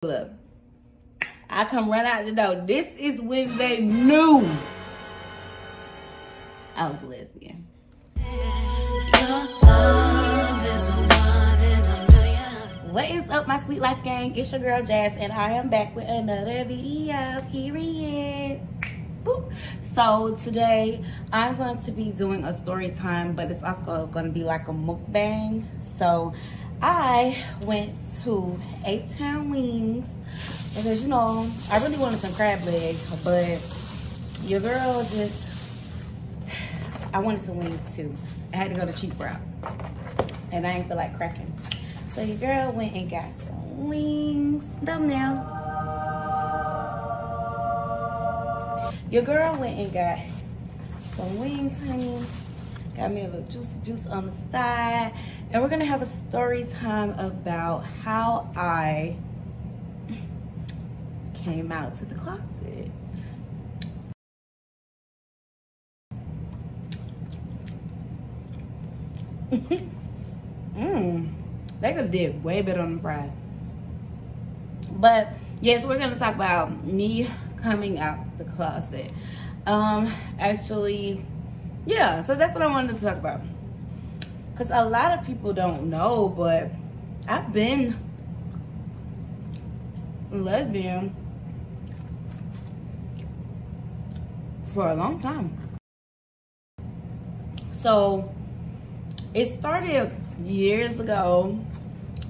Look, I come run out the door. This is when they knew I was a lesbian. What is up, my sweet life gang? It's your girl Jazz, and I am back with another video. Period. Boop. So today I'm going to be doing a story time, but it's also going to be like a mukbang. So I went to 8-Town Wings because, you know, I really wanted some crab legs, but your girl just, I wanted some wings too. I had to go the cheap route, and I ain't feel like cracking. So your girl went and got some wings. Thumbnail. Your girl went and got some wings, honey. Got me a little juicy juice on the side. And we're gonna have a story time about how I came out to the closet. They could have did way better on the fries. But yes, we're gonna talk about me coming out the closet. Actually, yeah, so that's what I wanted to talk about. Because a lot of people don't know, but I've been a lesbian for a long time. So it started years ago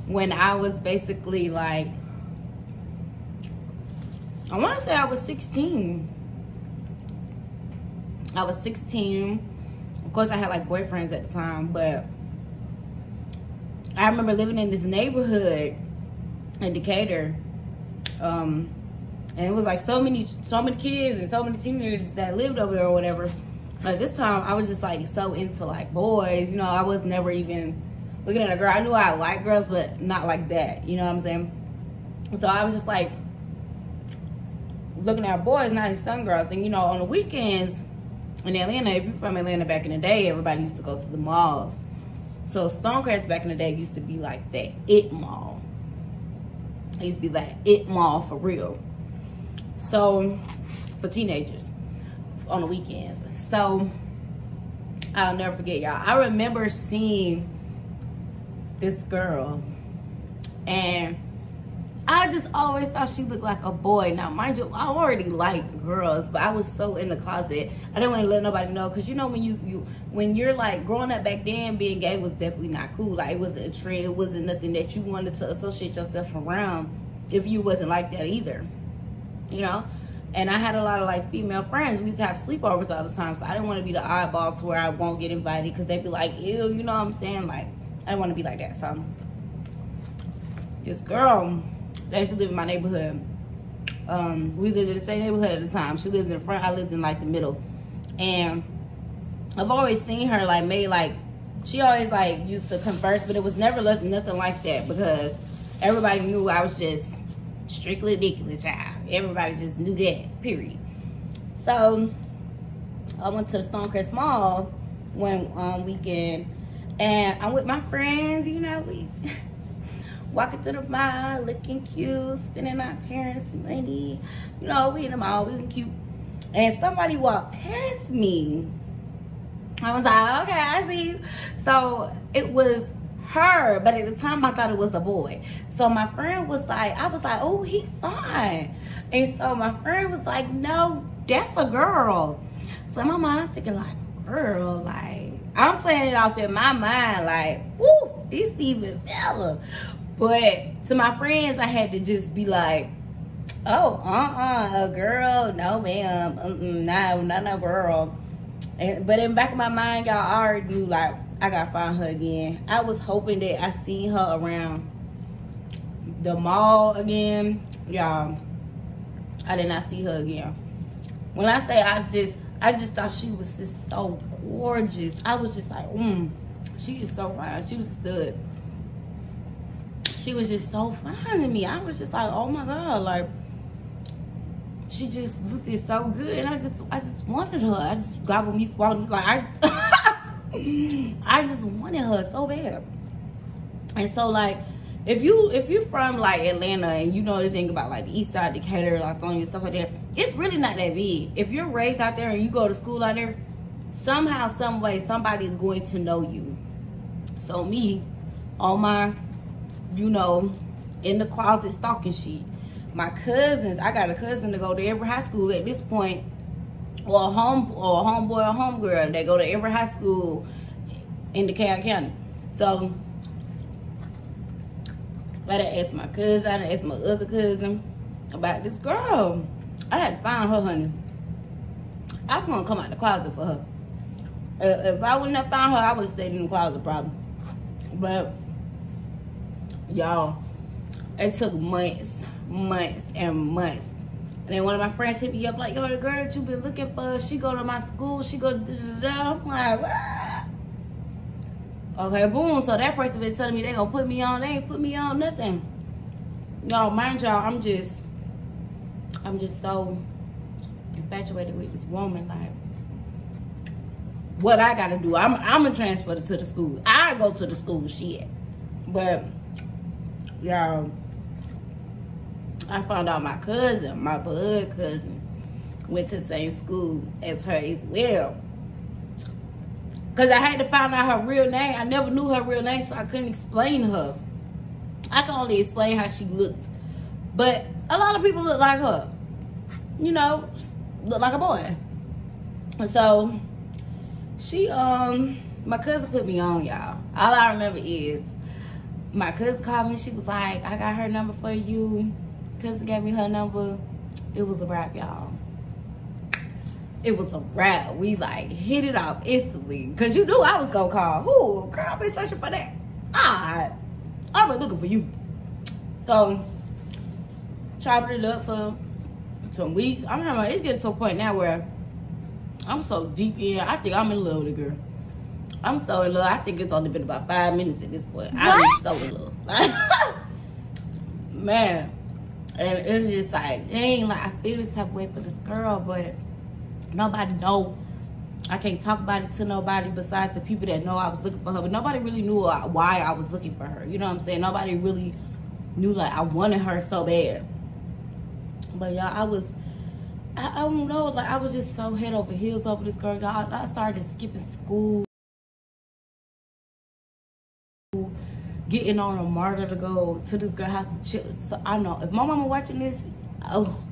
when I was basically like, I want to say I was 16. I was 16. Of course, I had like boyfriends at the time, but I remember living in this neighborhood in Decatur, and it was like so many kids and so many teenagers that lived over there or whatever. At this time, I was just like so into like boys, you know. I was never even looking at a girl. I knew I liked girls, but not like that, you know what I'm saying? So I was just like looking at boys, not his son girls. And you know, on the weekends in Atlanta, if you're from Atlanta back in the day, everybody used to go to the malls. So Stonecrest back in the day used to be like that it mall. It used to be that it mall for real. So for teenagers on the weekends. So I'll never forget, y'all. I remember seeing this girl, and I just always thought she looked like a boy. Now, mind you, I already like girls, but I was so in the closet. I didn't want to let nobody know, because you know when you're like growing up back then, being gay was definitely not cool. Like, it wasn't a trend. It wasn't nothing that you wanted to associate yourself around if you wasn't like that either, you know. And I had a lot of like female friends. We used to have sleepovers all the time, so I didn't want to be the oddball to where I won't get invited, because they'd be like, ew, you know what I'm saying? Like, I didn't want to be like that. So this girl, they used to live in my neighborhood. We lived in the same neighborhood at the time. She lived in the front, I lived in like the middle. And I've always seen her like she always like used to converse, but it was never nothing like that, because everybody knew I was just strictly ridiculous child. Everybody just knew that, period. So I went to the Stonecrest Mall one weekend, and I'm with my friends, you know, we walking through the mall, looking cute, spending our parents' money. You know, we in the mall, we looking cute. And somebody walked past me. I was like, okay, I see you. So it was her, but at the time I thought it was a boy. So my friend was like, I was like, oh, he fine. And so my friend was like, no, that's a girl. So in my mind, I'm thinking like, girl, like, I'm playing it off in my mind like, woo, this even better. But to my friends, I had to just be like, oh, a girl, no ma'am, no, not no girl. But in the back of my mind, y'all, I already knew like I gotta find her again. I was hoping that I seen her around the mall again. Y'all, I did not see her again. When I say I just thought she was just so gorgeous. I was just like, she is so fine. She was a stud. She was just so fine to me. I was just like, oh my God, like, she just looked so good, and I just wanted her. I just gobbled me, swallowed me, like I just wanted her so bad. And so like if you're from like Atlanta and you know anything about like the East Side, Decatur, Lithonia, stuff like that, it's really not that big. If you're raised out there and you go to school out there, somehow, some way, somebody's going to know you. So me, on my, you know, in the closet stalking shit. My cousins, I got a cousin to go to every high school at this point, or a homeboy or homegirl that go to every high school in DeKalb County. So I had to ask my cousin, I had to ask my other cousin about this girl. I had to find her, honey. I was gonna come out the closet for her. If I wouldn't have found her, I would have stayed in the closet probably. But y'all, it took months and months. And then one of my friends hit me up like, yo, the girl that you been looking for, she go to my school, she go da-da-da. I'm like, what? Okay, boom. So that person been telling me they gonna put me on. They ain't put me on nothing. Y'all, mind y'all, I'm just so infatuated with this woman. Like, what I gotta do? I'm gonna transfer to the school. I go to the school, shit. But y'all, I found out my cousin, my blood cousin, went to the same school as her as well. Because I had to find out her real name. I never knew her real name, so I couldn't explain her. I can only explain how she looked. But a lot of people look like her. You know, look like a boy. And so, she, my cousin put me on, y'all. All I remember is, my cousin called me. She was like, I got her number for you. Cousin gave me her number. It was a wrap, y'all. It was a wrap. We like hit it off instantly. Cause you knew I was gonna call. Who? Girl, I've been searching for that. Alright. I've been looking for you. So, chopping it up for some weeks. I remember it's getting to a point now where I'm so deep in. I think I'm in love with the girl. I'm so in love. I think it's only been about 5 minutes at this point. I'm so in love. Man. And it's just like, dang, like I feel this type of way for this girl, but nobody know. I can't talk about it to nobody besides the people that know I was looking for her. But nobody really knew why I was looking for her. You know what I'm saying? Nobody really knew like I wanted her so bad. But y'all, I don't know, like I was just so head over heels over this girl. Y'all, I started skipping school, getting on a martyr to go to this girl house to chill. So I know if my mama watching this, oh,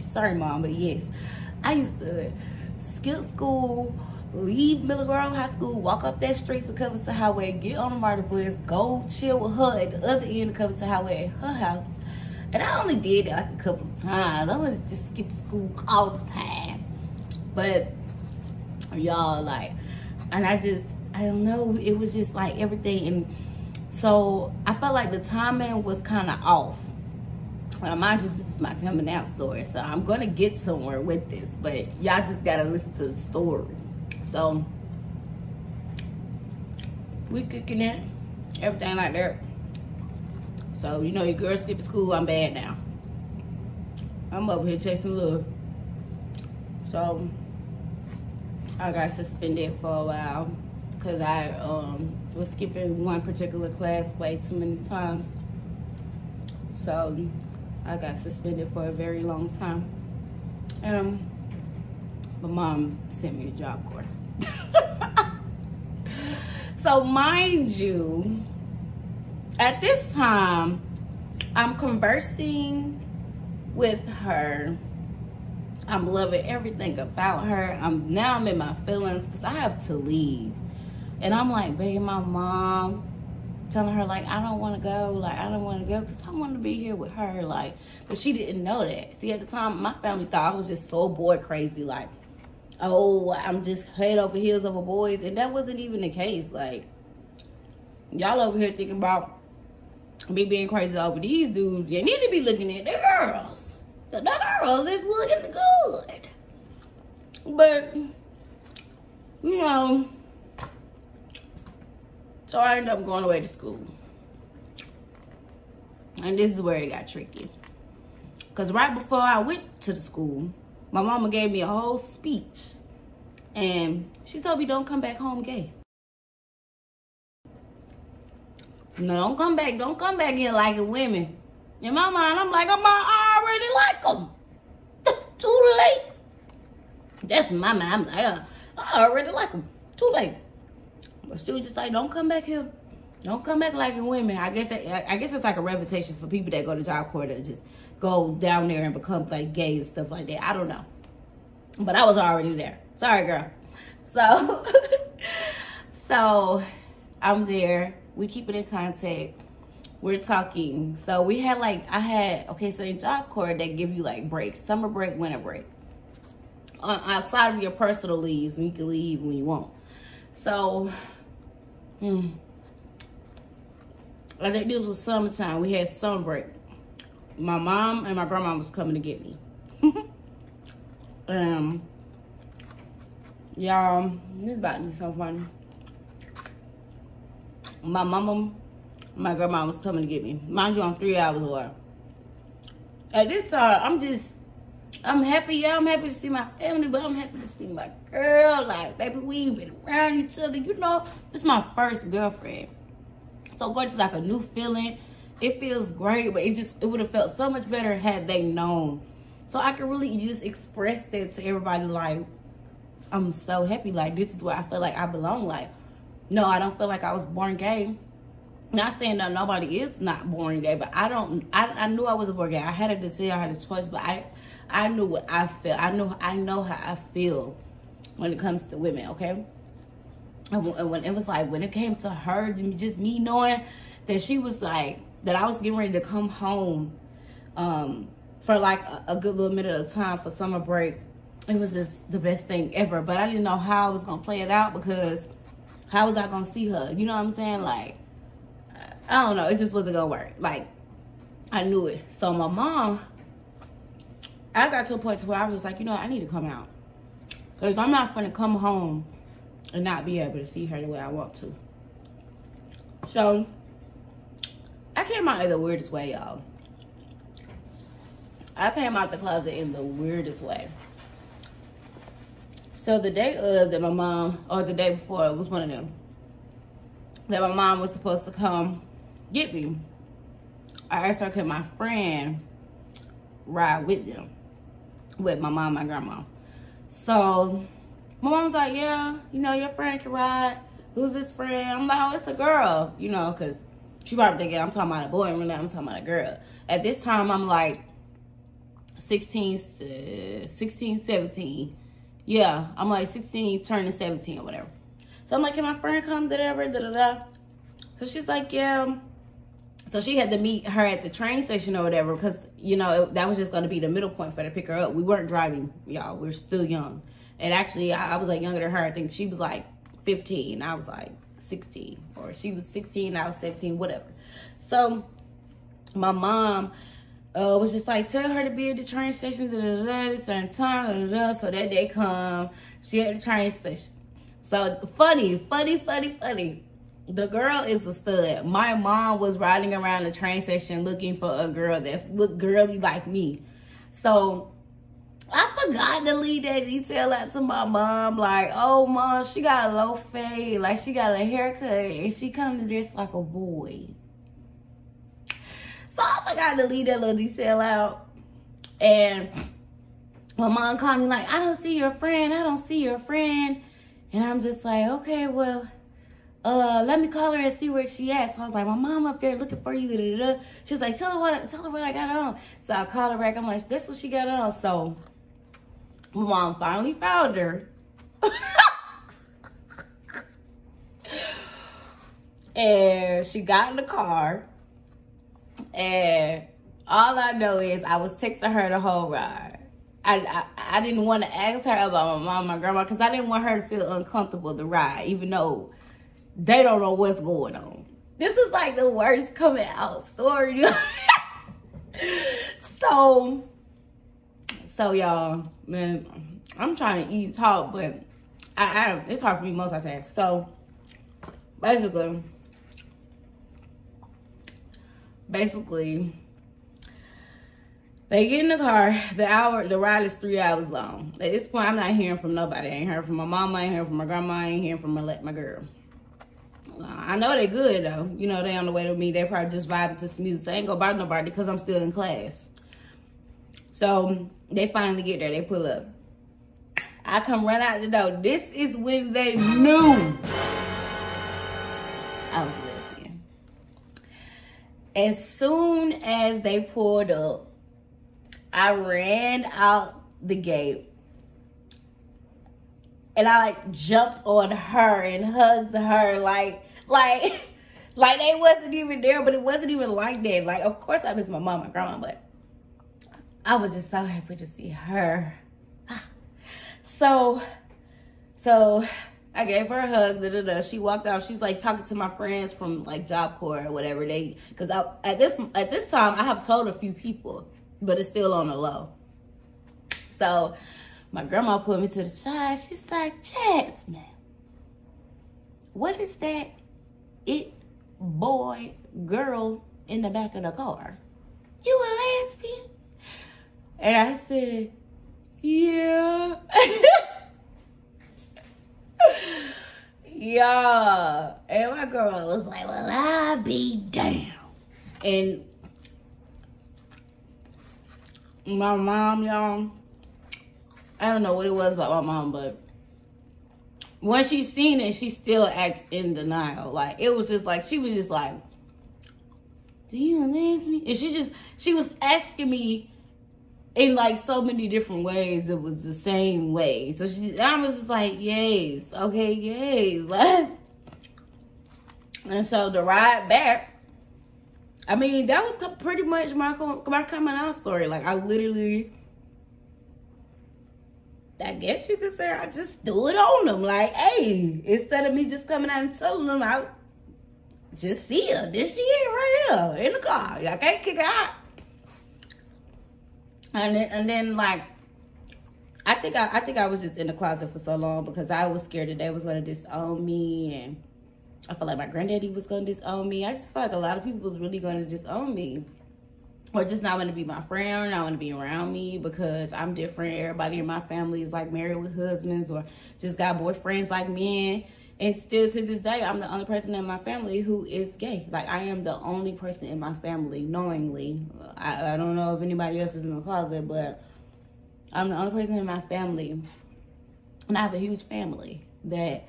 sorry mom, but yes, I used to skip school, leave Miller Grove High School, walk up that street to Covington Highway, get on a martyr bus, go chill with her at the other end of Covington Highway at her house. And I only did that like a couple of times. I was just skipping school all the time. But y'all, like, and I don't know, it was just like everything. And so I felt like the timing was kind of off. Now, mind you, this is my coming out story, so I'm gonna get somewhere with this, but y'all just gotta listen to the story. So we kicking it, everything like that. So you know, your girl skipping school, I'm bad now. I'm over here chasing love. So I got suspended for a while because I was skipping one particular class way too many times. So I got suspended for a very long time. My mom sent me to Job Corps. So mind you, at this time, I'm conversing with her. I'm loving everything about her. Now I'm in my feelings because I have to leave. And I'm like begging my mom, telling her like I don't want to go, like I don't want to go because I want to be here with her, like, but she didn't know that. See, at the time my family thought I was just so boy crazy, like, oh, I'm just head over heels over boys, and that wasn't even the case. Like, y'all over here thinking about me being crazy over these dudes. You need to be looking at the girls. The girls is looking good. But you know, so I ended up going away to school. And this is where it got tricky. Because right before I went to the school, my mama gave me a whole speech. And she told me don't come back home gay. No, don't come back. Don't come back here liking women. In my mind, I'm like, I already like them. Too late. That's my mind. I'm like, I already like them. Too late. But she was just like, don't come back here. Don't come back liking women. I guess it's like a reputation for people that go to Job Corps to just go down there and become like gay and stuff like that. I don't know. But I was already there. Sorry, girl. So, so I'm there. We keep it in contact. We're talking. So we had so in Job Corps, they give you like breaks, summer break, winter break. Outside of your personal leaves, you can leave when you want. So, I think this was summertime. We had summer break. My mom and my grandma was coming to get me. Y'all, this is about to be so funny. My mama, my grandma was coming to get me. Mind you, I'm 3 hours away. At this time, I'm happy. Yeah, I'm happy to see my family, but I'm happy to see my girl. Like, baby, we ain't been around each other. You know, this is my first girlfriend. So, of course, it's like a new feeling. It feels great, but it would have felt so much better had they known. So, I could really just express that to everybody, like, I'm so happy. Like, this is where I feel like I belong. Like, no, I don't feel like I was born gay. Not saying that nobody is not born gay, but I knew I wasn't born gay. I had a decision, I had a choice, but I knew what I felt. I know how I feel when it comes to women, okay? And when it was like, when it came to her, just me knowing that she was like, that I was getting ready to come home for like a good little minute of time for summer break, it was just the best thing ever. But I didn't know how I was going to play it out, because how was I going to see her? You know what I'm saying? Like, I don't know. It just wasn't going to work. Like, I knew it. So my mom, I got to a point where I was just like, you know, I need to come out. Because I'm not going to come home and not be able to see her the way I want to. So, I came out in the weirdest way, y'all. I came out the closet in the weirdest way. So, the day of that my mom, or the day before, it was one of them, that my mom was supposed to come get me. I asked her, could my friend ride with them? With my mom and my grandma. So, my mom was like, yeah, you know, your friend can ride. Who's this friend? I'm like, oh, it's a girl, you know, because she probably thinking I'm talking about a boy, and really I'm talking about a girl. At this time, I'm like 16, 17. Yeah, I'm like 16, turning 17 or whatever. So I'm like, can my friend come, da-da-da-da-da? So she's like, yeah. So she had to meet her at the train station or whatever, because, you know, that was just going to be the middle point for her to pick her up. We weren't driving, y'all. We were still young. And actually, I was like younger than her. I think she was like 15. I was like 16. Or she was 16, I was 17, whatever. So my mom was just like, tell her to be at the train station, da-da-da-da, at a certain time, da-da-da. So that day come, she at the train station. So funny. The girl is a stud. My mom was riding around the train station looking for a girl that looked girly like me. So I forgot to leave that detail out to my mom. Like, oh, mom, she got a low fade. Like, she got a haircut and she kind of dressed like a boy. So I forgot to leave that little detail out. And my mom called me like, I don't see your friend. And I'm just like, okay, well, let me call her and see where she at. So I was like, my mom up there looking for you. Da-da-da. She was like, tell her what I got on. So I called her back. I'm like, that's what she got on. So my mom finally found her. And she got in the car. And all I know is I was texting her the whole ride. I didn't want to ask her about my mom and my grandma, because I didn't want her to feel uncomfortable to ride, even though they don't know what's going on. This is like the worst coming out story. So y'all, man, I'm trying to eat and talk, but it's hard for me multitask. So basically, they get in the car. The ride is 3 hours long. At this point, I'm not hearing from nobody. I ain't hearing from my mama. I ain't hearing from my grandma. I ain't hearing from my girl. I know they good though. You know, they on the way to me. They probably just vibing to some music. I ain't gonna bother nobody because I'm still in class. So they finally get there. They pull up. I come run out the door. This is when they knew I was lesbian. As soon as they pulled up, I ran out the gate. And I like jumped on her and hugged her like they wasn't even there, but it wasn't even like that. Like, of course I miss my mom, my grandma, but I was just so happy to see her. So I gave her a hug. She walked out. She's like talking to my friends from like Job Corps or whatever. Because at this time I have told a few people, but it's still on the low. So my grandma put me to the side. She's like, Jasmine, what is that boy, girl in the back of the car? You a lesbian? And I said, yeah. Yeah. And my girl was like, well, I'll be damned. And my mom, y'all, I don't know what it was about my mom, but when she seen it, she still acts in denial. Like, it was just like, she was just like, do you realize me? And she was asking me in like so many different ways. It was the same way. So I was just like, yes, okay, yes. And so the ride back, I mean, that was pretty much my coming out story. Like, I literally, I guess you could say I just threw it on them. Like, hey, instead of me just coming out and telling them, I just see her. This she is right here in the car. I can't kick her out. And then like, I think I was just in the closet for so long because I was scared that they was gonna disown me, and I felt like my granddaddy was gonna disown me. I just felt like a lot of people was really gonna disown me, or just not want to be my friend, not want to be around me because I'm different. Everybody in my family is like married with husbands or just got boyfriends like me. And still to this day, I'm the only person in my family who is gay. Like, I am the only person in my family, knowingly. I don't know if anybody else is in the closet, but I'm the only person in my family. And I have a huge family that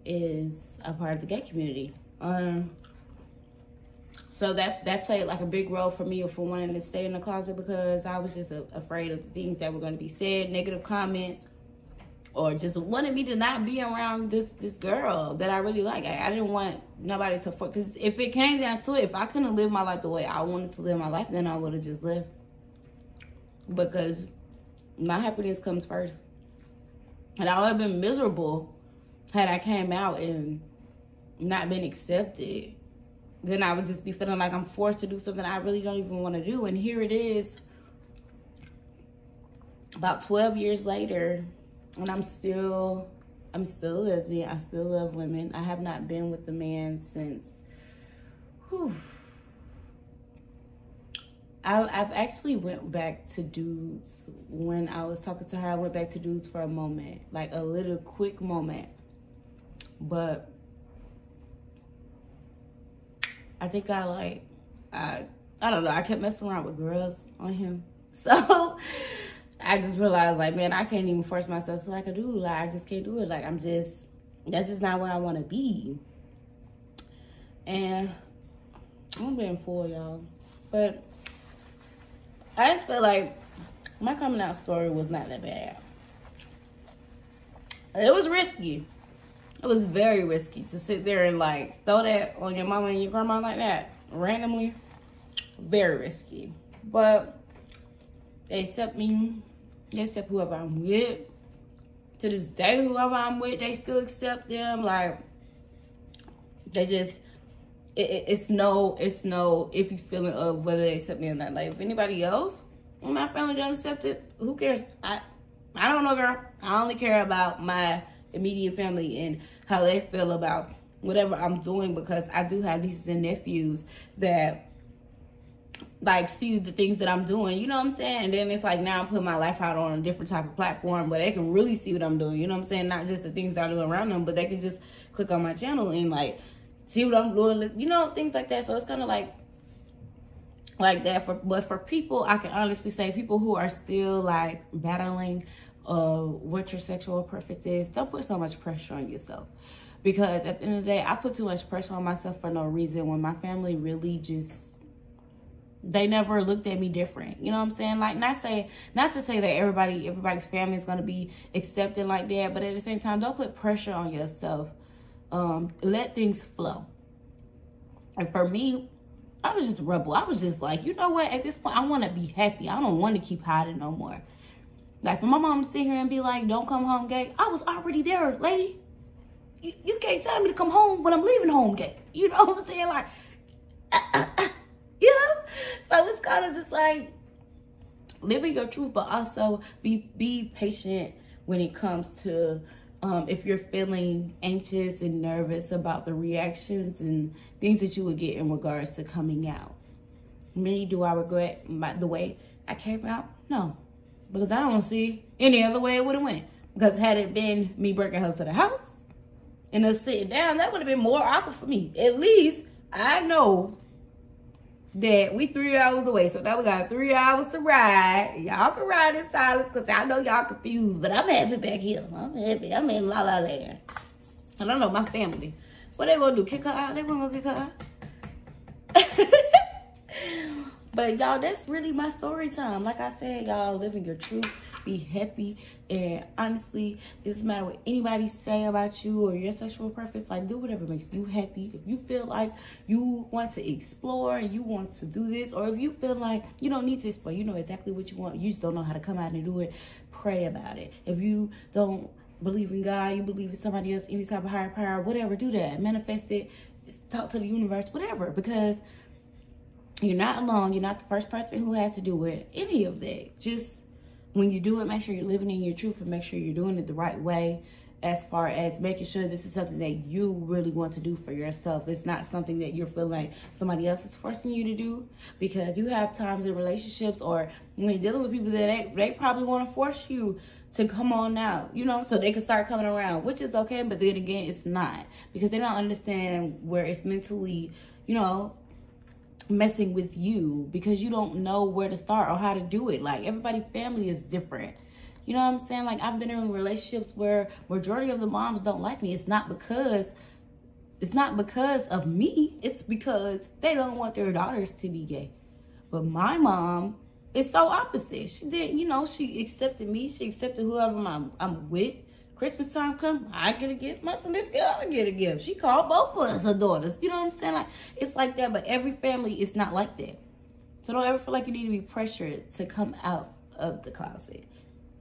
is a part of the gay community. So that played like a big role for me for wanting to stay in the closet, because I was just afraid of the things that were going to be said, negative comments, or just wanted me to not be around this girl that I really like. I didn't want nobody to, because if it came down to it, if I couldn't live my life the way I wanted to live my life, then I would have just lived. Because my happiness comes first. And I would have been miserable had I came out and not been accepted. Then I would just be feeling like I'm forced to do something I really don't even want to do. And here it is, about 12 years later, and I'm still a lesbian. I still love women. I have not been with a man since, I've actually went back to dudes. When I was talking to her, I went back to dudes for a moment, like a little quick moment. But I think I don't know, I kept messing around with girls on him. So I just realized, like, man, I can't even force myself like I do. Like, I just can't do it. Like, that's just not where I want to be. And I'm being full, y'all. But I just feel like my coming out story was not that bad. It was risky. It was very risky to sit there and, like, throw that on your mama and your grandma like that randomly. Very risky. But they accept me. They accept whoever I'm with. To this day, whoever I'm with, they still accept them. Like, they just, it's no iffy feeling of whether they accept me or not. Like, if anybody else in my family don't accept it, who cares? I don't know, girl. I only care about my immediate family and how they feel about whatever I'm doing, because I do have nieces and nephews that, like, see the things that I'm doing, you know what I'm saying? And then it's like, now I'm putting my life out on a different type of platform where they can really see what I'm doing, you know what I'm saying? Not just the things I do around them, but they can just click on my channel and, like, See what I'm doing? You know, things like that. So it's kind of like that. But for people, I can honestly say people who are still like battling what your sexual preference is, don't put so much pressure on yourself. Because at the end of the day, I put too much pressure on myself for no reason when my family really just, they never looked at me different. You know what I'm saying? Like, not to say that everybody's family is going to be accepted like that, but at the same time, don't put pressure on yourself. Let things flow. And for me, I was just a rebel. I was just like, you know what? At this point, I want to be happy. I don't want to keep hiding no more. Like, for my mom to sit here and be like, don't come home gay, I was already there, lady. You can't tell me to come home when I'm leaving home gay. You know what I'm saying? Like, you know? So it's kind of just like living your truth, but also be patient when it comes to if you're feeling anxious and nervous about the reactions and things that you would get in regards to coming out. Me, do I regret the way I came out? No. Because I don't see any other way it would have went. Because had it been me breaking her to the house and us sitting down, that would have been more awkward for me. At least I know that we 3 hours away. So now we got 3 hours to ride. Y'all can ride in silence because I know y'all confused. But I'm happy back here. I'm happy. I'm in La La Land. I don't know my family. What they gonna do? Kick her out? They gonna kick her out? But y'all, that's really my story time. Like I said, y'all, living your truth, be happy. And honestly, it doesn't matter what anybody say about you or your sexual preference. Like, do whatever makes you happy. If you feel like you want to explore and you want to do this, or if you feel like you don't need to explore, you know exactly what you want, you just don't know how to come out and do it, pray about it. If you don't believe in God, you believe in somebody else, any type of higher power, whatever, do that. Manifest it, talk to the universe, whatever. Because you're not alone. You're not the first person who had to do it. Any of that. Just when you do it, make sure you're living in your truth and make sure you're doing it the right way, as far as making sure this is something that you really want to do for yourself. It's not something that you're feeling like somebody else is forcing you to do. Because you have times in relationships or when you're dealing with people that they probably want to force you to come on out, you know, so they can start coming around, which is okay. But then again, it's not, because they don't understand where it's mentally, you know, messing with you, because you don't know where to start or how to do it. Like, everybody's family is different. You know what I'm saying? Like, I've been in relationships where majority of the moms don't like me. It's not because of me. It's because they don't want their daughters to be gay. But my mom is so opposite. She did, you know, she accepted me. She accepted whoever I'm with. Christmas time come, I get a gift. My significant other get a gift. She called both of us her daughters. You know what I'm saying? Like, it's like that, but every family is not like that. So don't ever feel like you need to be pressured to come out of the closet.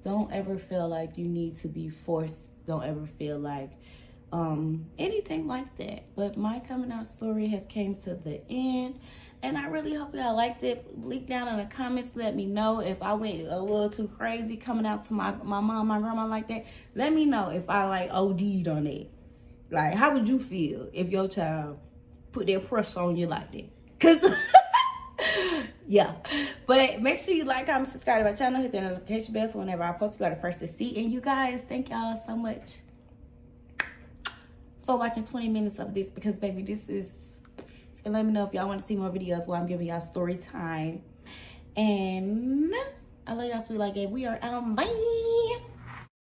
Don't ever feel like you need to be forced. Don't ever feel like anything like that. But my coming out story has came to the end. And I really hope y'all liked it. Leave down in the comments. Let me know if I went a little too crazy coming out to my mom, my grandma like that. Let me know if I like OD'd on it. Like, how would you feel if your child put their pressure on you like that? Because, yeah. But make sure you like, comment, subscribe to my channel. Hit that notification bell so whenever I post, you are the first to see. And you guys, thank y'all so much for watching 20 minutes of this. Because, baby, this is... And let me know if y'all want to see more videos while I'm giving y'all story time. And I love y'all sweet like it. We are out. Bye.